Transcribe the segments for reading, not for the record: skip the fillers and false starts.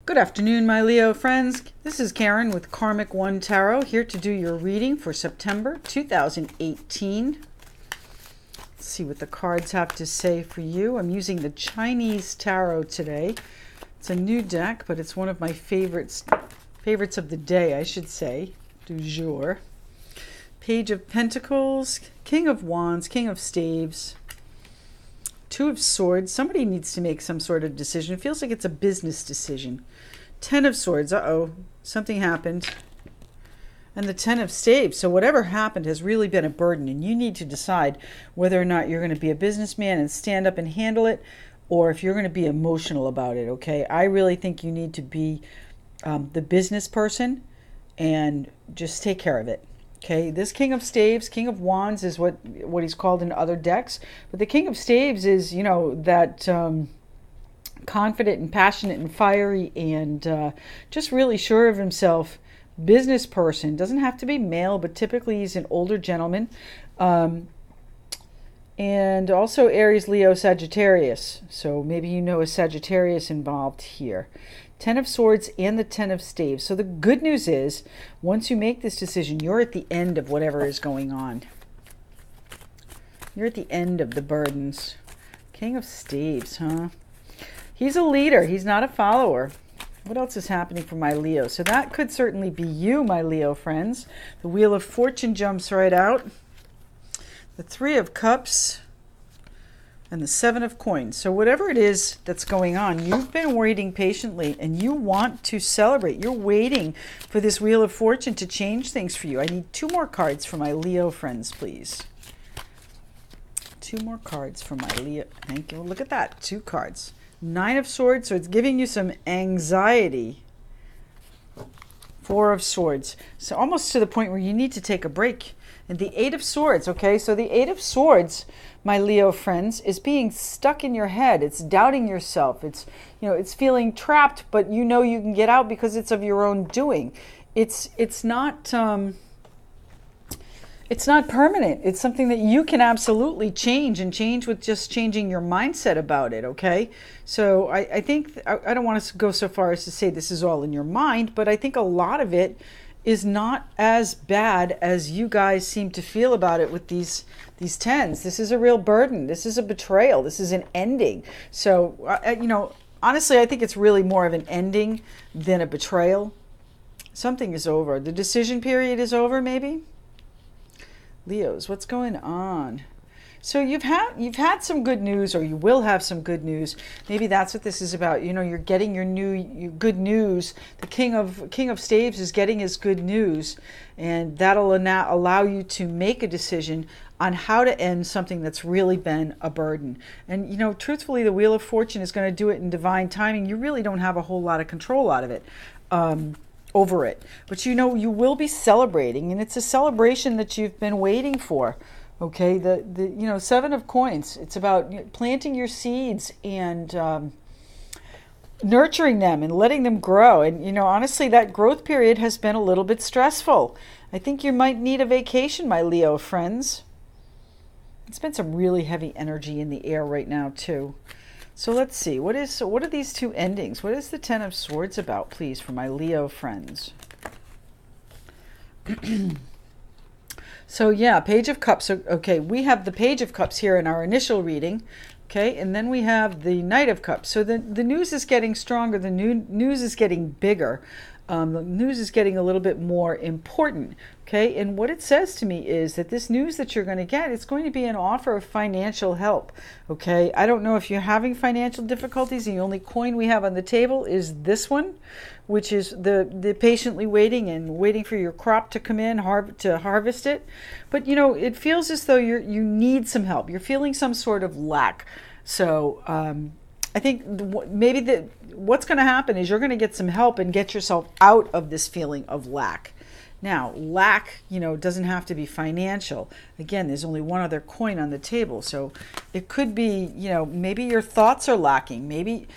Good afternoon, my Leo friends. This is Karen with KarmicOneTarot, here to do your reading for September 2018. Let's see what the cards have to say for you. I'm using the Chinese Tarot today. It's a new deck, but it's one of my favorites of the day, I should say, du jour. Page of Pentacles, King of Wands, King of Staves, Two of Swords. Somebody needs to make some sort of decision. It feels like it's a business decision. Ten of Swords. Uh-oh. Something happened. And the Ten of Staves. So whatever happened has really been a burden, and you need to decide whether or not you're going to be a businessman and stand up and handle it, or if you're going to be emotional about it, okay? I really think you need to be the business person and just take care of it. Okay, this King of Staves, King of Wands is what he's called in other decks. But the King of Staves is, you know, that confident and passionate and fiery and just really sure of himself business person. Doesn't have to be male, but typically he's an older gentleman. And also Aries, Leo, Sagittarius. So maybe you know a Sagittarius involved here. Ten of Swords and the Ten of Staves. So the good news is, once you make this decision, you're at the end of whatever is going on. You're at the end of the burdens. King of Staves, huh? He's a leader. He's not a follower. What else is happening for my Leo? So that could certainly be you, my Leo friends. The Wheel of Fortune jumps right out. The Three of Cups. And the Seven of Coins. So whatever it is that's going on, you've been waiting patiently and you want to celebrate. You're waiting for this Wheel of Fortune to change things for you. I need two more cards for my Leo friends, please. Two more cards for my Leo. Thank you. Look at that. Two cards. Nine of Swords. So it's giving you some anxiety. Four of Swords. So almost to the point where you need to take a break. And the Eight of Swords, okay? So the Eight of Swords, my Leo friends, is being stuck in your head. It's doubting yourself. It's, you know, it's feeling trapped, but you know you can get out because it's of your own doing. It's not permanent. It's something that you can absolutely change, and change with just changing your mindset about it, okay? So I think, I don't want to go so far as to say this is all in your mind, but I think a lot of it is not as bad as you guys seem to feel about it with these tens. This is a real burden. This is a betrayal. This is an ending. So, you know, honestly, I think it's really more of an ending than a betrayal. Something is over. The decision period is over, maybe? Leos, what's going on? So you've had some good news, or you will have some good news. Maybe that's what this is about. You know, you're getting your good news. The King of Staves is getting his good news, and that'll allow you to make a decision on how to end something that's really been a burden. And, you know, truthfully, the Wheel of Fortune is going to do it in divine timing. You really don't have a whole lot of control out of it. Over it. But, you know, you will be celebrating, and it's a celebration that you've been waiting for. Okay, the you know, Seven of Coins. It's about planting your seeds and nurturing them and letting them grow. And, you know, honestly, that growth period has been a little bit stressful. I think you might need a vacation, my Leo friends. It's been some really heavy energy in the air right now, too. So let's see. What are these two endings? What is the Ten of Swords about, please, for my Leo friends? So yeah, Page of Cups. So, okay, we have the Page of Cups here in our initial reading. Okay, and then we have the Knight of Cups. So the news is getting stronger. The news is getting bigger. The news is getting a little bit more important. Okay, and what it says to me is that this news that you're going to get, it's going to be an offer of financial help. Okay, I don't know if you're having financial difficulties. The only coin we have on the table is this one, which is the patiently waiting for your crop to come in, to harvest it. But, you know, it feels as though you need some help. You're feeling some sort of lack. So I think maybe what's going to happen is you're going to get some help and get yourself out of this feeling of lack. Now, lack, you know, doesn't have to be financial. Again, there's only one other coin on the table. So it could be, you know, maybe your thoughts are lacking. Maybe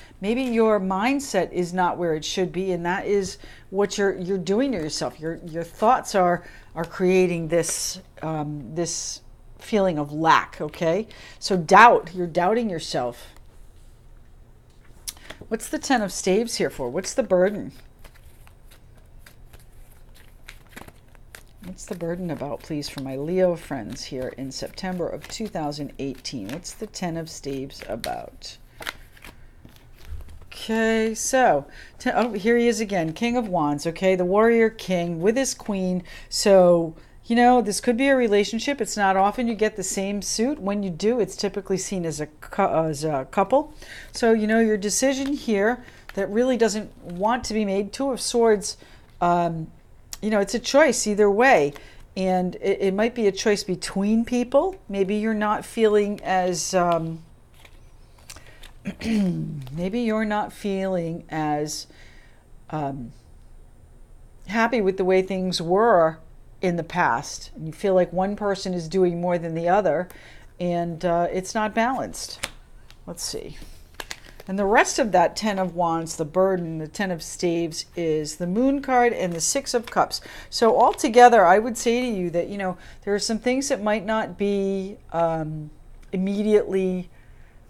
your mindset is not where it should be, and that is what you're doing to yourself. Your thoughts are creating this this feeling of lack, okay? So doubt, you're doubting yourself. What's the Ten of Staves here for? What's the burden? What's the burden about, please, for my Leo friends here in September of 2018? What's the Ten of Staves about? Okay, so, oh, here he is again, King of Wands, okay, the warrior king with his queen. So, you know, this could be a relationship. It's not often you get the same suit. When you do, it's typically seen as a couple. So, you know, your decision here that really doesn't want to be made, Two of Swords, you know, it's a choice either way. And it might be a choice between people. Maybe you're not feeling as... maybe you're not feeling as happy with the way things were in the past. And you feel like one person is doing more than the other, and it's not balanced. Let's see. And the rest of that Ten of Wands, the burden, the Ten of Staves, is the Moon card and the Six of Cups. So altogether, I would say to you that, you know, there are some things that might not be immediately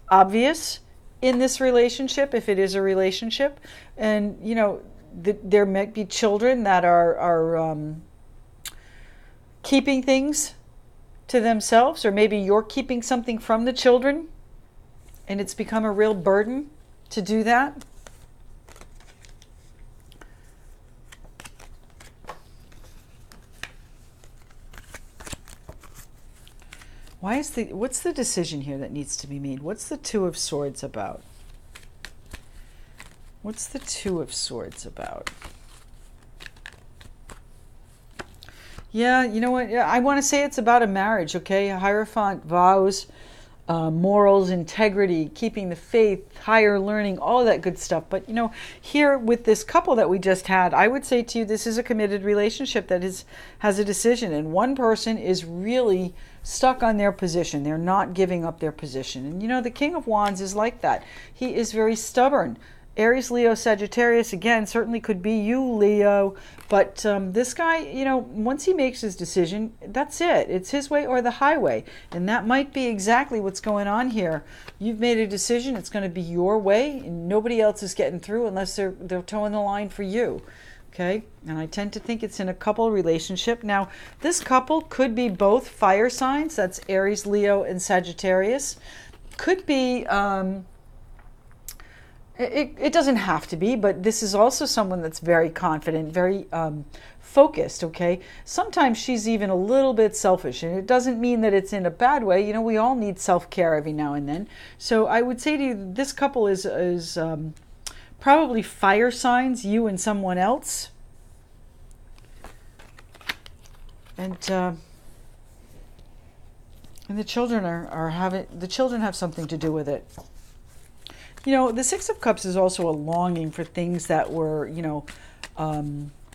obvious in this relationship, if it is a relationship. And, you know, there might be children that are keeping things to themselves, or maybe you're keeping something from the children, and it's become a real burden to do that. What's the decision here that needs to be made? What's the Two of Swords about? What's the Two of Swords about? Yeah, you know what? I want to say it's about a marriage, okay? Hierophant, vows, morals, integrity, keeping the faith, higher learning, all of that good stuff. But, you know, here with this couple that we just had, I would say to you, this is a committed relationship that has a decision. And one person is really stuck on their position. They're not giving up their position. And, you know, the King of Wands is like that. He is very stubborn. Aries, Leo, Sagittarius, again, certainly could be you, Leo. But this guy, you know, once he makes his decision, that's it. It's his way or the highway. And that might be exactly what's going on here. You've made a decision. It's going to be your way. And nobody else is getting through unless they're towing the line for you. Okay? And I tend to think it's in a couple relationship. Now, this couple could be both fire signs. That's Aries, Leo, and Sagittarius. Could be... It doesn't have to be, but this is also someone that's very confident, very focused, okay? Sometimes she's even a little bit selfish, and it doesn't mean that it's in a bad way. You know, we all need self-care every now and then. So I would say to you, this couple is probably fire signs, you and someone else. And the children the children have something to do with it. You know, the Six of Cups is also a longing for things that were, you know,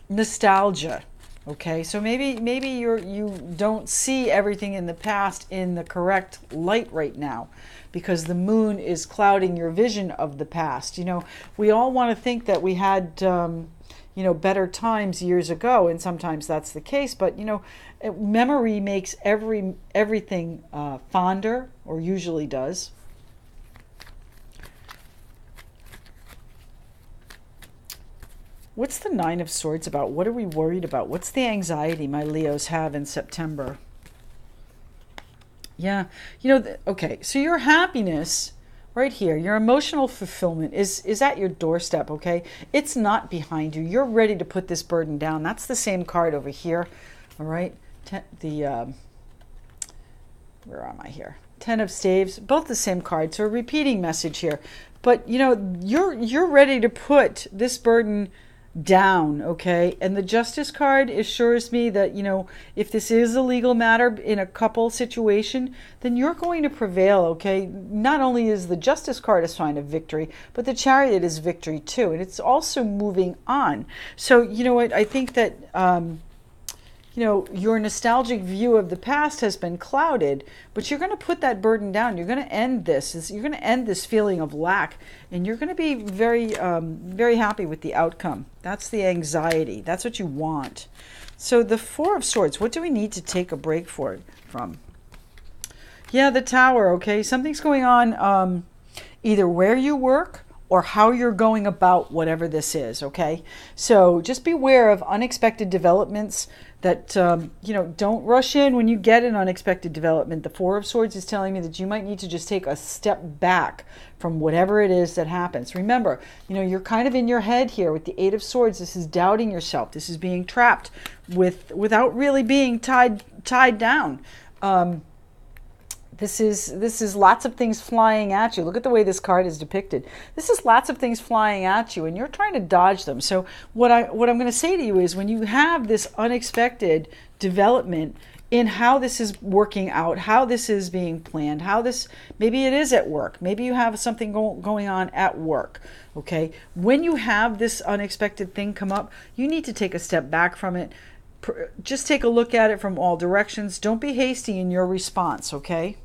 nostalgia. Okay, so maybe you don't see everything in the past in the correct light right now, because the moon is clouding your vision of the past. You know, we all want to think that we had, you know, better times years ago, and sometimes that's the case. But, you know, memory makes everything fonder, or usually does. What's the Nine of Swords about? What are we worried about? What's the anxiety my Leos have in September? Yeah, you know, okay, so your happiness right here, your emotional fulfillment is at your doorstep, okay? It's not behind you. You're ready to put this burden down. That's the same card over here, all right? Where am I here? Ten of Staves, both the same card, so a repeating message here. But, you know, you're ready to put this burden down, okay? And the Justice card assures me that, you know, if this is a legal matter in a couple situation, then you're going to prevail, okay? Not only is the Justice card a sign of victory, but the Chariot is victory too, and it's also moving on. So, you know what, I think that you know, your nostalgic view of the past has been clouded, but you're going to put that burden down. You're going to end this. You're going to end this feeling of lack, and you're going to be very, very happy with the outcome. That's the anxiety. That's what you want. So the Four of Swords, what do we need to take a break from? Yeah, the Tower, okay? Something's going on either where you work or how you're going about whatever this is, okay? So just beware of unexpected developments that, don't rush in when you get an unexpected development. The Four of Swords is telling me that you might need to just take a step back from whatever it is that happens. Remember, you're kind of in your head here with the Eight of Swords. This is doubting yourself. This is being trapped without really being tied down. This is lots of things flying at you. Look at the way this card is depicted. This is lots of things flying at you, and you're trying to dodge them. So what I'm going to say to you is, when you have this unexpected development in how this is working out, how this is being planned, maybe it is at work. Maybe you have something going on at work, okay? When you have this unexpected thing come up, you need to take a step back from it. Just take a look at it from all directions. Don't be hasty in your response, okay?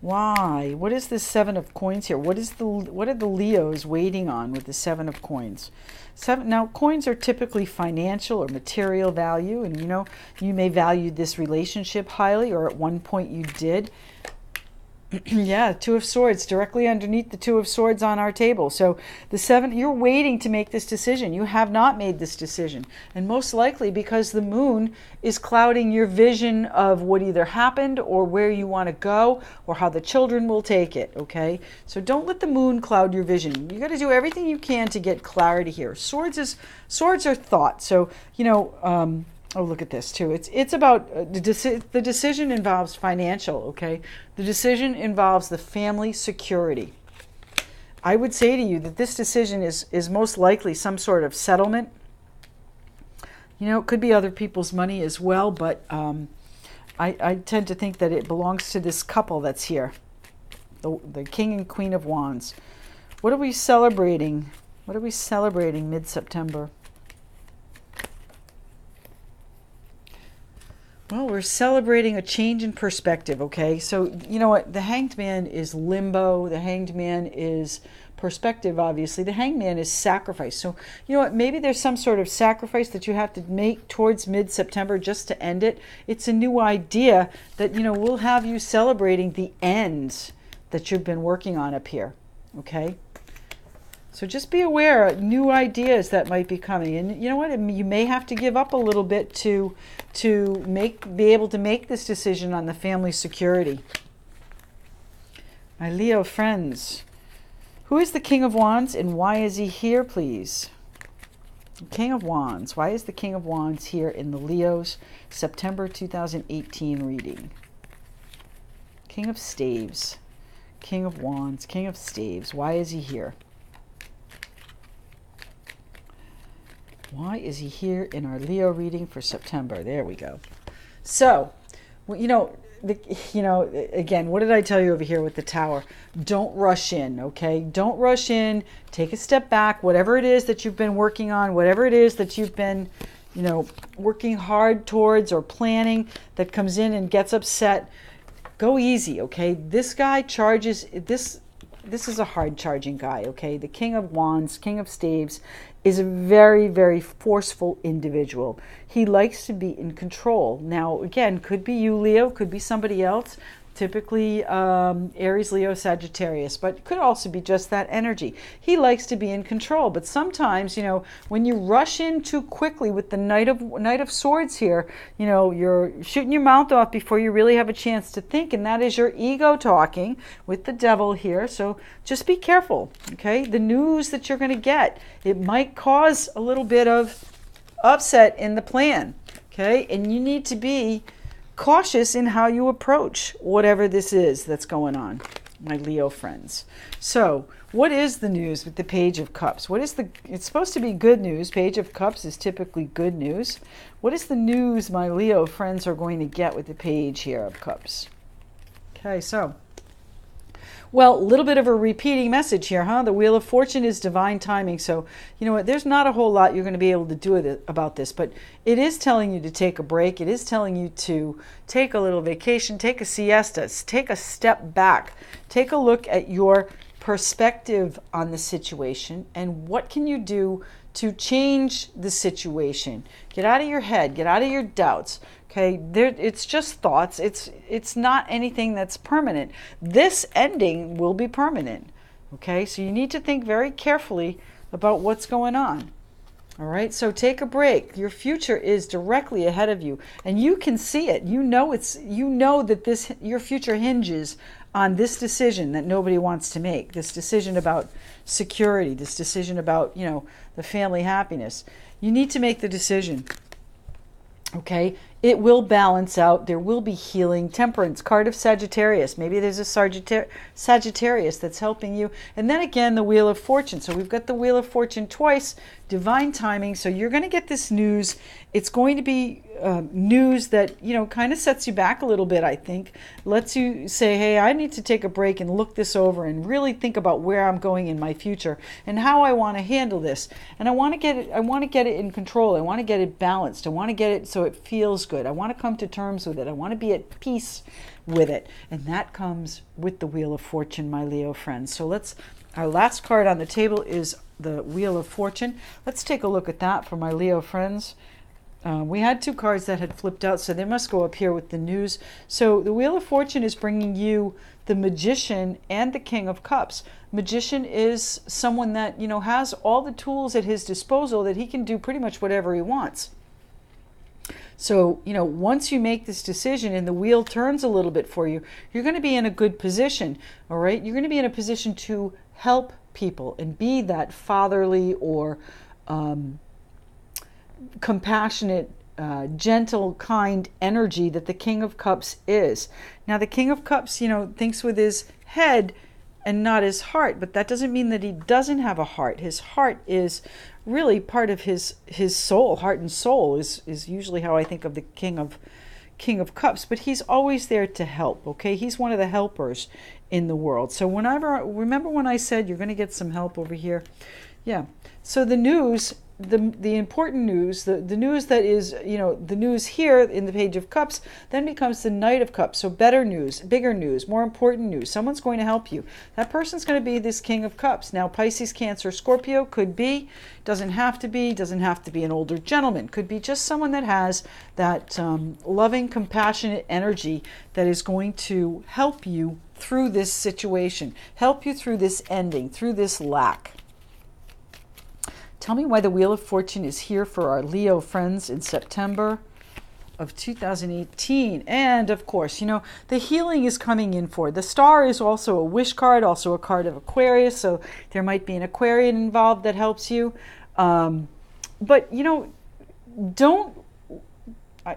Why? What is this Seven of Coins here? What are the Leos waiting on with the Seven of Coins? Now, coins are typically financial or material value, and you may value this relationship highly, or at one point you did. Yeah, Two of Swords directly underneath the Two of Swords on our table. So the Seven, you're waiting to make this decision. You have not made this decision. And most likely because the moon is clouding your vision of what either happened or where you want to go or how the children will take it, okay? So don't let the moon cloud your vision. You got to do everything you can to get clarity here. Swords are thought. So, oh, look at this too. It's about the decision involves financial, okay? The decision involves the family security. I would say to you that this decision is most likely some sort of settlement. It could be other people's money as well, but I tend to think that it belongs to this couple that's here, the King and Queen of Wands. What are we celebrating? What are we celebrating mid-September? Well, we're celebrating a change in perspective, okay? So, you know what? The Hanged Man is limbo. The Hanged Man is perspective, obviously. The Hanged Man is sacrifice. So, you know what? Maybe there's some sort of sacrifice that you have to make towards mid-September just to end it. It's a new idea that, will have you celebrating the ends that you've been working on up here, okay? So just be aware of new ideas that might be coming. And you know what? You may have to give up a little bit to be able to make this decision on the family security. My Leo friends, who is the King of Wands and why is he here, please? King of Wands. Why is the King of Wands here in the Leo's September 2018 reading? King of Staves. King of Wands. King of Staves. Why is he here? Why is he here in our Leo reading for September? There we go. So, again, what did I tell you over here with the Tower? Don't rush in, okay? Don't rush in. Take a step back. Whatever it is that you've been working on, whatever it is that you've been, working hard towards or planning that comes in and gets upset, go easy, okay? This guy charges, this is a hard charging guy, okay? The King of Wands, King of Staves, is a very, very forceful individual. He likes to be in control. Now, again, could be you, Leo, could be somebody else, typically Aries, Leo, Sagittarius, but could also be just that energy. He likes to be in control, but sometimes, when you rush in too quickly with the Knight of Swords here, you're shooting your mouth off before you really have a chance to think, and that is your ego talking with the Devil here. So just be careful, okay? The news that you're going to get, it might cause a little bit of upset in the plan, okay? And you need to be cautious in how you approach whatever this is that's going on, my Leo friends. So what is the news with the Page of Cups? It's supposed to be good news. Page of Cups is typically good news. What is the news my Leo friends are going to get with the Page here of Cups? Okay, so, well, a little bit of a repeating message here, huh? The Wheel of Fortune is divine timing. So, you know what? There's not a whole lot you're going to be able to do about this, but it is telling you to take a break. It is telling you to take a little vacation, take a siesta, take a step back, take a look at your perspective on the situation and what can you do to change the situation. Get out of your head, get out of your doubts. Okay, it's just thoughts. It's not anything that's permanent. This ending will be permanent. Okay, so you need to think very carefully about what's going on. All right, so take a break. Your future is directly ahead of you, and you can see it. You know that your future hinges on this decision that nobody wants to make. This decision about security, this decision about, the family happiness. You need to make the decision. Okay, it will balance out. There will be healing. Temperance, card of Sagittarius. Maybe there's a Sagittarius that's helping you. And then again, the Wheel of Fortune. So we've got the Wheel of Fortune twice, divine timing. So you're going to get this news. It's going to be news that, kind of sets you back a little bit, I think. Lets you say, hey, I need to take a break and look this over and really think about where I'm going in my future and how I want to handle this. And I want to get it in control. I want to get it balanced. I want to get it so it feels good. I want to come to terms with it. I want to be at peace with it. And that comes with the Wheel of Fortune, my Leo friends. So our last card on the table is the Wheel of Fortune. Let's take a look at that for my Leo friends. We had two cards that had flipped out, so they must go up here with the news. So the Wheel of Fortune is bringing you the Magician and the King of Cups. Magician is someone that, has all the tools at his disposal that he can do pretty much whatever he wants. So, once you make this decision and the wheel turns a little bit for you, you're going to be in a good position, all right? You're going to be in a position to help people and be that fatherly or compassionate, gentle, kind energy that the King of Cups is. Now, the King of Cups, thinks with his head and not his heart, but that doesn't mean that he doesn't have a heart. His heart is really part of his soul. Heart and soul is usually how I think of the King of Cups, but he's always there to help, okay? He's one of the helpers in the world. So remember when I said you're going to get some help over here? Yeah. So the news, the important news, the news that is, the news here in the Page of Cups then becomes the Knight of Cups. So better news, bigger news, more important news. Someone's going to help you. That person's going to be this King of Cups. Now, Pisces, Cancer, Scorpio could be, doesn't have to be an older gentleman. Could be just someone that has that loving, compassionate energy that is going to help you through this situation, help you through this ending, through this lack. Tell me why the Wheel of Fortune is here for our Leo friends in September of 2018. And of course, the healing is coming in for. The Star is also a wish card, also a card of Aquarius. So there might be an Aquarian involved that helps you. But,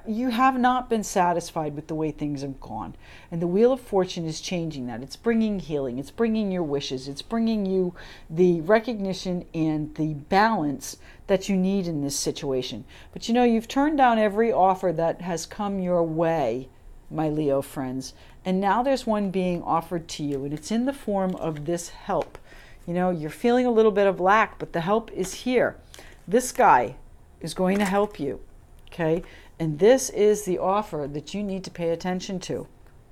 you have not been satisfied with the way things have gone. And the Wheel of Fortune is changing that. It's bringing healing. It's bringing your wishes. It's bringing you the recognition and the balance that you need in this situation. But you've turned down every offer that has come your way, my Leo friends. And now there's one being offered to you. And it's in the form of this help. You're feeling a little bit of lack, but the help is here. This guy is going to help you. Okay? And this is the offer that you need to pay attention to,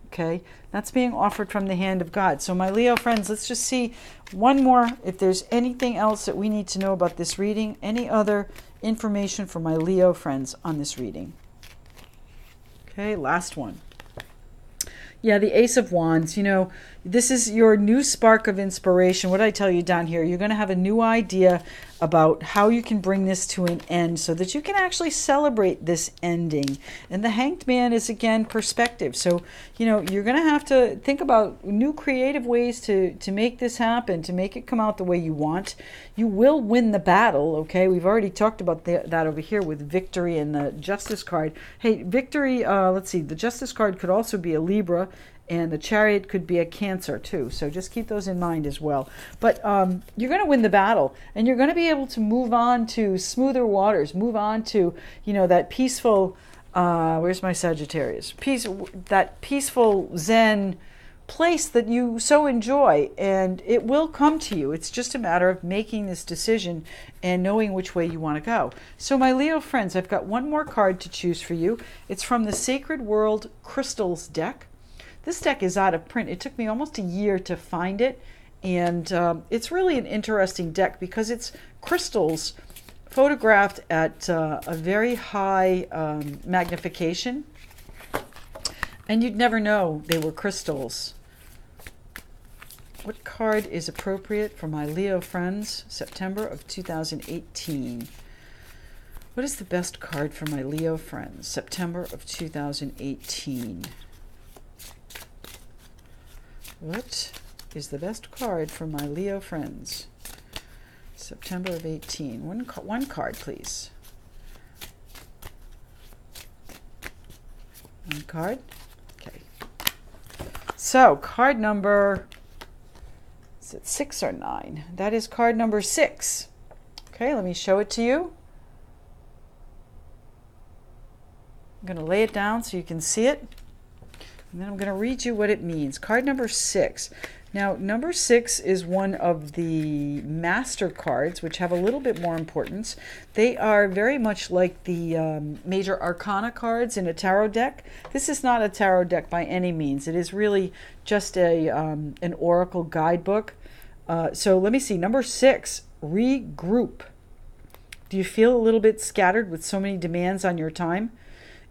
okay? That's being offered from the hand of God. So my Leo friends, let's just see one more, if there's anything else that we need to know about this reading, any other information for my Leo friends on this reading. Okay, last one. Yeah, the Ace of Wands, this is your new spark of inspiration. What did I tell you down here? You're going to have a new idea about how you can bring this to an end so that you can actually celebrate this ending. And the Hanged Man is, again, perspective. So, you're going to have to think about new creative ways to make this happen, to make it come out the way you want. You will win the battle, okay? We've already talked about that over here with victory and the Justice card. Hey, victory, let's see, the Justice card could also be a Libra, and the Chariot could be a Cancer too. So just keep those in mind as well. But you're going to win the battle, and you're going to be able to move on to smoother waters, move on to, that peaceful, where's my Sagittarius? That peaceful Zen place that you so enjoy, and it will come to you. It's just a matter of making this decision and knowing which way you want to go. So my Leo friends, I've got one more card to choose for you. It's from the Sacred World Crystals deck. This deck is out of print. It took me almost a year to find it, and it's really an interesting deck because it's crystals photographed at a very high magnification, and you'd never know they were crystals. What card is appropriate for my Leo friends, September of 2018? What is the best card for my Leo friends, September of 2018? What is the best card for my Leo friends, September of 18? One card, please. One card. Okay. So, card number, is it 6 or 9? That is card number 6. Okay, let me show it to you. I'm going to lay it down so you can see it. And then I'm going to read you what it means. Card number 6. Now, number 6 is one of the master cards, which have a little bit more importance. They are very much like the major arcana cards in a tarot deck. This is not a tarot deck by any means. It is really just an oracle guidebook. So let me see. Number 6, regroup. Do you feel a little bit scattered with so many demands on your time?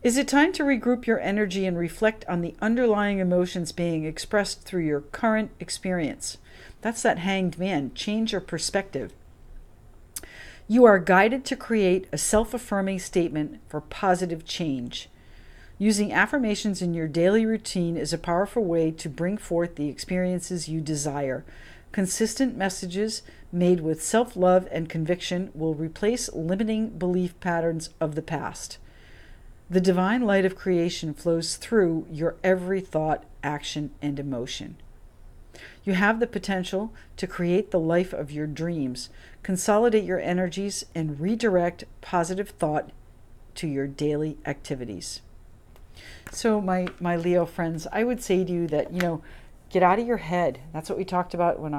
Is it time to regroup your energy and reflect on the underlying emotions being expressed through your current experience? That's that Hanged Man. Change your perspective. You are guided to create a self-affirming statement for positive change. Using affirmations in your daily routine is a powerful way to bring forth the experiences you desire. Consistent messages made with self-love and conviction will replace limiting belief patterns of the past. The divine light of creation flows through your every thought, action, and emotion. You have the potential to create the life of your dreams. Consolidate your energies and redirect positive thought to your daily activities. So my Leo friends, I would say to you that, get out of your head. That's what we talked about when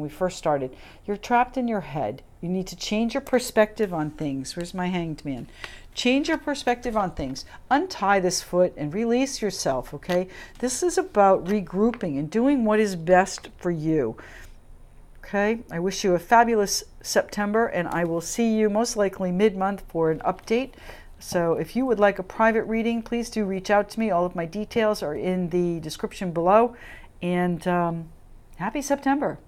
we first started. You're trapped in your head. You need to change your perspective on things. Where's my Hanged Man? Change your perspective on things. Untie this foot and release yourself, okay? This is about regrouping and doing what is best for you. Okay? I wish you a fabulous September, and I will see you most likely mid-month for an update. So if you would like a private reading, please do reach out to me. All of my details are in the description below. And happy September.